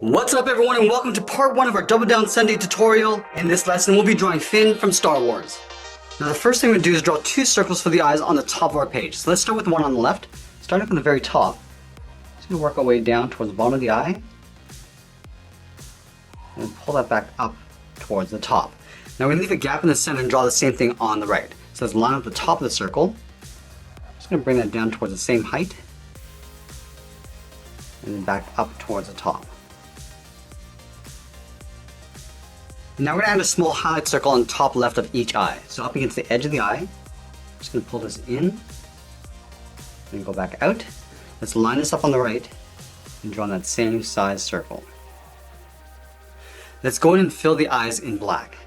What's up everyone and welcome to part 1 of our Double Down Sunday tutorial. In this lesson we'll be drawing Finn from Star Wars. Now the first thing we're going to do is draw 2 circles for the eyes on the top of our page. So let's start with the one on the left. Starting from the very top. Just going to work our way down towards the bottom of the eye. And pull that back up towards the top. Now we're going to leave a gap in the center and draw the same thing on the right. So let's line up the top of the circle. Just going to bring that down towards the same height. And then back up towards the top. Now we're going to add a small highlight circle on the top left of each eye. So up against the edge of the eye, I'm just going to pull this in, and go back out. Let's line this up on the right, and draw that same size circle. Let's go in and fill the eyes in black.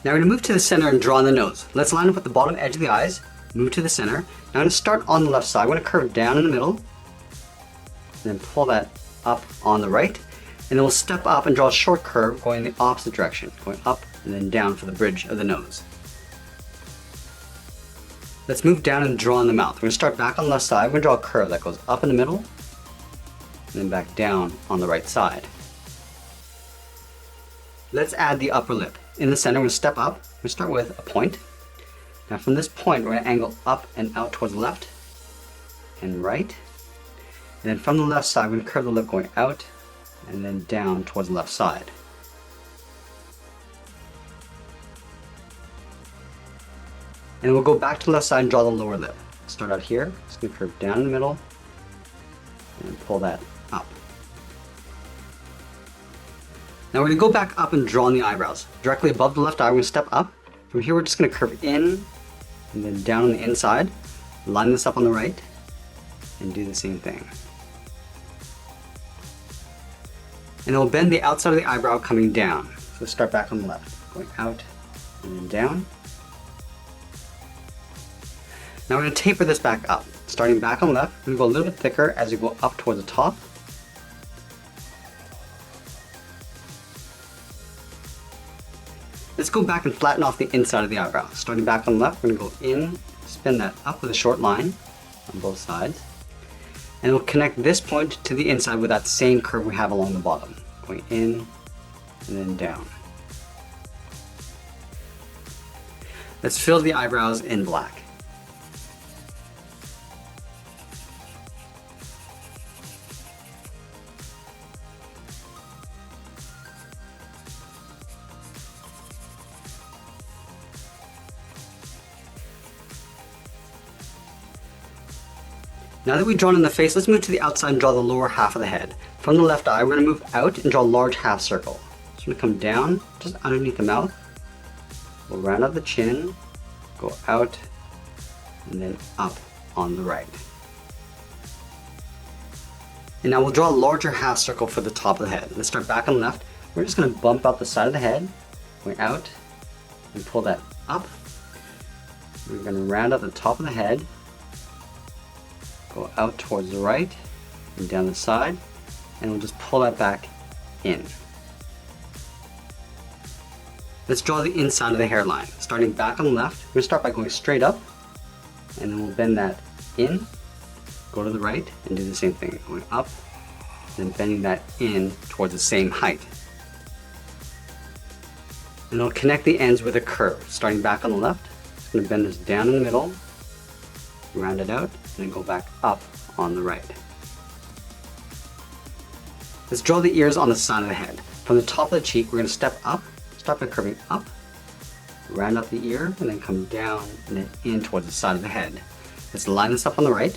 Now we're going to move to the center and draw on the nose. Let's line up with the bottom edge of the eyes, move to the center. Now I'm going to start on the left side. I'm going to curve down in the middle, and then pull that up on the right. And then we'll step up and draw a short curve going in the opposite direction, going up and then down for the bridge of the nose. Let's move down and draw on the mouth. We're going to start back on the left side. We're going to draw a curve that goes up in the middle, and then back down on the right side. Let's add the upper lip. In the center, we're going to step up. We're going to start with a point. Now from this point, we're going to angle up and out towards the left and right. And then from the left side, we're going to curve the lip going out and then down towards the left side. And then we'll go back to the left side and draw the lower lip. Start out here. Just going to curve down in the middle and pull that up. Now we're going to go back up and draw on the eyebrows. Directly above the left eye, we're going to step up. From here, we're just going to curve in and then down on the inside. Line this up on the right and do the same thing. And we'll bend the outside of the eyebrow coming down. So start back on the left, going out and then down. Now we're going to taper this back up. Starting back on the left, we're going to go a little bit thicker as we go up towards the top. Let's go back and flatten off the inside of the eyebrow. Starting back on the left, we're going to go in, spin that up with a short line on both sides. And we'll connect this point to the inside with that same curve we have along the bottom. Going in and then down. Let's fill the eyebrows in black. Now that we've drawn in the face, let's move to the outside and draw the lower half of the head. From the left eye, we're going to move out and draw a large half circle. So we're going to come down just underneath the mouth. We'll round out the chin, go out, and then up on the right. And now we'll draw a larger half circle for the top of the head. Let's start back on the left. We're just going to bump out the side of the head, going out, and pull that up. We're going to round out the top of the head, go out towards the right and down the side, and we'll just pull that back in. Let's draw the inside of the hairline. Starting back on the left, we're going to start by going straight up, and then we'll bend that in, go to the right, and do the same thing, going up, and then bending that in towards the same height. And we'll connect the ends with a curve. Starting back on the left, just going to bend this down in the middle, round it out, and then go back up on the right. Let's draw the ears on the side of the head. From the top of the cheek, we're going to step up, start by curving up, round out the ear, and then come down and then in towards the side of the head. Let's line this up on the right.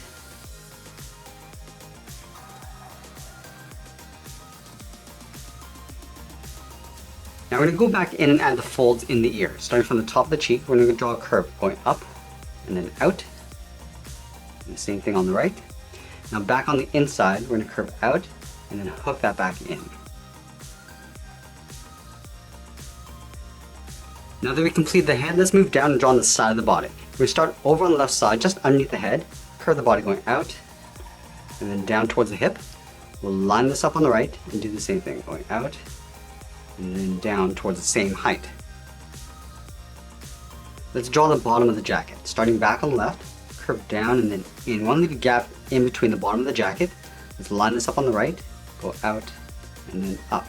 Now we're going to go back in and add the folds in the ear. Starting from the top of the cheek, we're going to draw a curve going up and then out. And the same thing on the right. Now back on the inside, we're going to curve out and then hook that back in. Now that we complete the head, let's move down and draw on the side of the body. We start over on the left side, just underneath the head, curve the body going out and then down towards the hip. We'll line this up on the right and do the same thing, going out and then down towards the same height. Let's draw the bottom of the jacket. Starting back on the left, curve down and then in. We want to leave a gap in between the bottom of the jacket. Let's line this up on the right, go out and then up.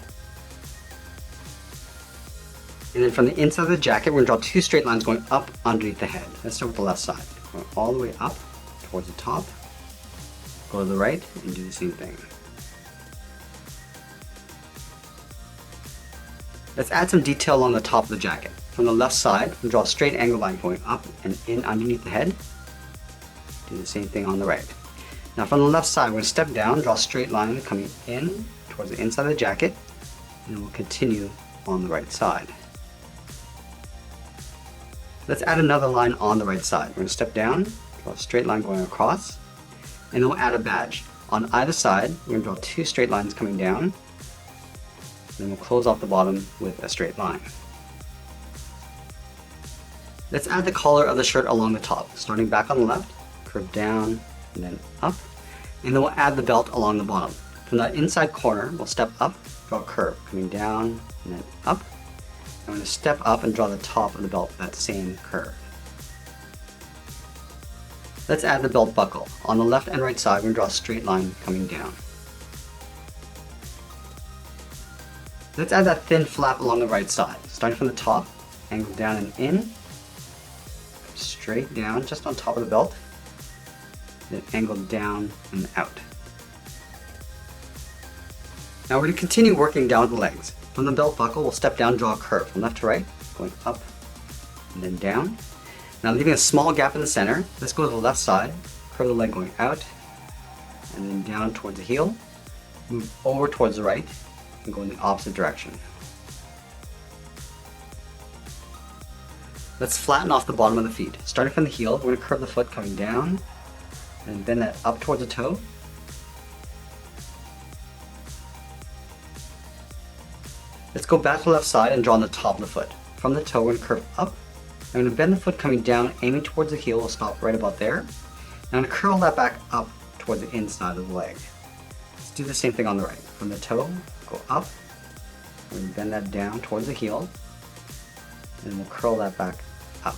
And then from the inside of the jacket, we're going to draw two straight lines going up underneath the head. Let's start with the left side. Going all the way up towards the top, go to the right and do the same thing. Let's add some detail along the top of the jacket. From the left side, we'll draw a straight angle line going up and in underneath the head. Do the same thing on the right. Now from the left side, we're going to step down, draw a straight line coming in towards the inside of the jacket, and then we'll continue on the right side. Let's add another line on the right side. We're going to step down, draw a straight line going across, and then we'll add a badge. On either side, we're going to draw two straight lines coming down, and then we'll close off the bottom with a straight line. Let's add the collar of the shirt along the top. Starting back on the left, curve down and then up, and then we'll add the belt along the bottom. From that inside corner, we'll step up, draw a curve, coming down and then up. I'm going to step up and draw the top of the belt with that same curve. Let's add the belt buckle. On the left and right side, we're going to draw a straight line coming down. Let's add that thin flap along the right side. Starting from the top, angle down and in, straight down just on top of the belt, then angle down and out. Now we're going to continue working down the legs. From the belt buckle, we'll step down, draw a curve from left to right, going up and then down. Now leaving a small gap in the center, let's go to the left side, curve the leg going out and then down towards the heel, move over towards the right and go in the opposite direction. Let's flatten off the bottom of the feet. Starting from the heel, we're going to curve the foot coming down and bend that up towards the toe. Let's go back to the left side and draw on the top of the foot. From the toe, we're going to curve up. I'm going to bend the foot coming down, aiming towards the heel. We'll stop right about there. And I'm going to curl that back up towards the inside of the leg. Let's do the same thing on the right. From the toe, go up. We're going to bend that down towards the heel. And we'll curl that back up.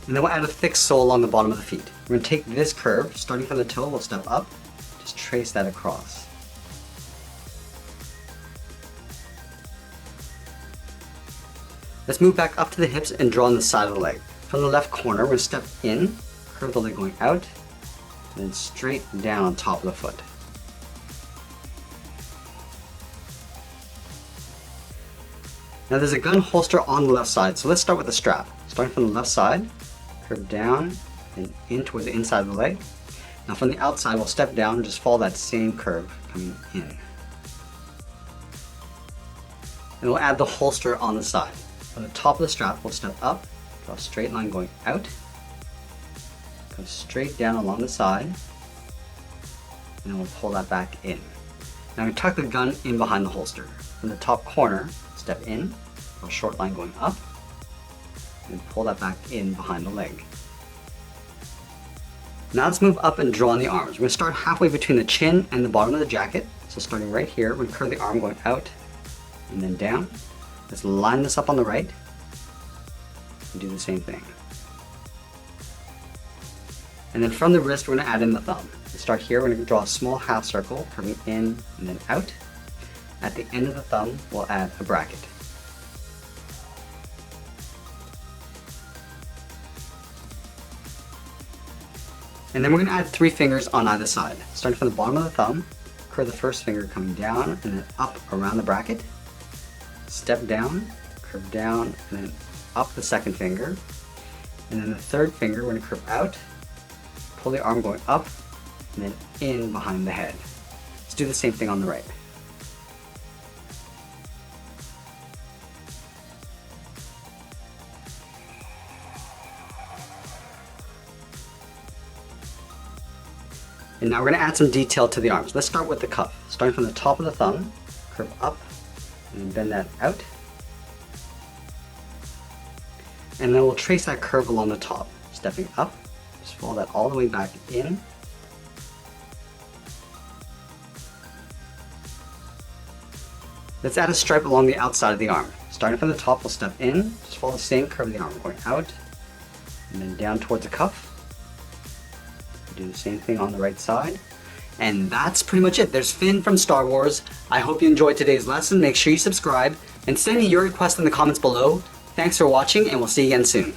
And then we'll add a thick sole along the bottom of the feet. We're going to take this curve, starting from the toe, we'll step up, just trace that across. Let's move back up to the hips and draw on the side of the leg. From the left corner, we're going to step in, curve the leg going out, and then straight down on top of the foot. Now there's a gun holster on the left side, so let's start with the strap. Starting from the left side, curve down and in towards the inside of the leg. Now from the outside, we'll step down and just follow that same curve coming in. And we'll add the holster on the side. From the top of the strap, we'll step up, draw a straight line going out, come straight down along the side, and then we'll pull that back in. Now we tuck the gun in behind the holster. From the top corner, step in, draw a short line going up, and pull that back in behind the leg. Now let's move up and draw on the arms. We're going to start halfway between the chin and the bottom of the jacket. So starting right here, we're going to curve the arm going out and then down. Let's line this up on the right and do the same thing. And then from the wrist, we're going to add in the thumb. Let's start here, we're going to draw a small half circle, curving in and then out. At the end of the thumb, we'll add a bracket. And then we're going to add 3 fingers on either side. Starting from the bottom of the thumb, curve the first finger coming down and then up around the bracket. Step down, curve down, and then up the second finger. And then the third finger, we're going to curve out, pull the arm going up, and then in behind the head. Let's do the same thing on the right. And now we're going to add some detail to the arms. Let's start with the cuff. Starting from the top of the thumb, curve up, and bend that out. And then we'll trace that curve along the top, stepping up Just follow that all the way back in. Let's add a stripe along the outside of the arm. Starting from the top, we'll step in, just follow the same curve of the arm, going out, and then down towards the cuff. Do the same thing on the right side. And that's pretty much it. There's Finn from Star Wars. I hope you enjoyed today's lesson. Make sure you subscribe and send me your requests in the comments below. Thanks for watching, and we'll see you again soon.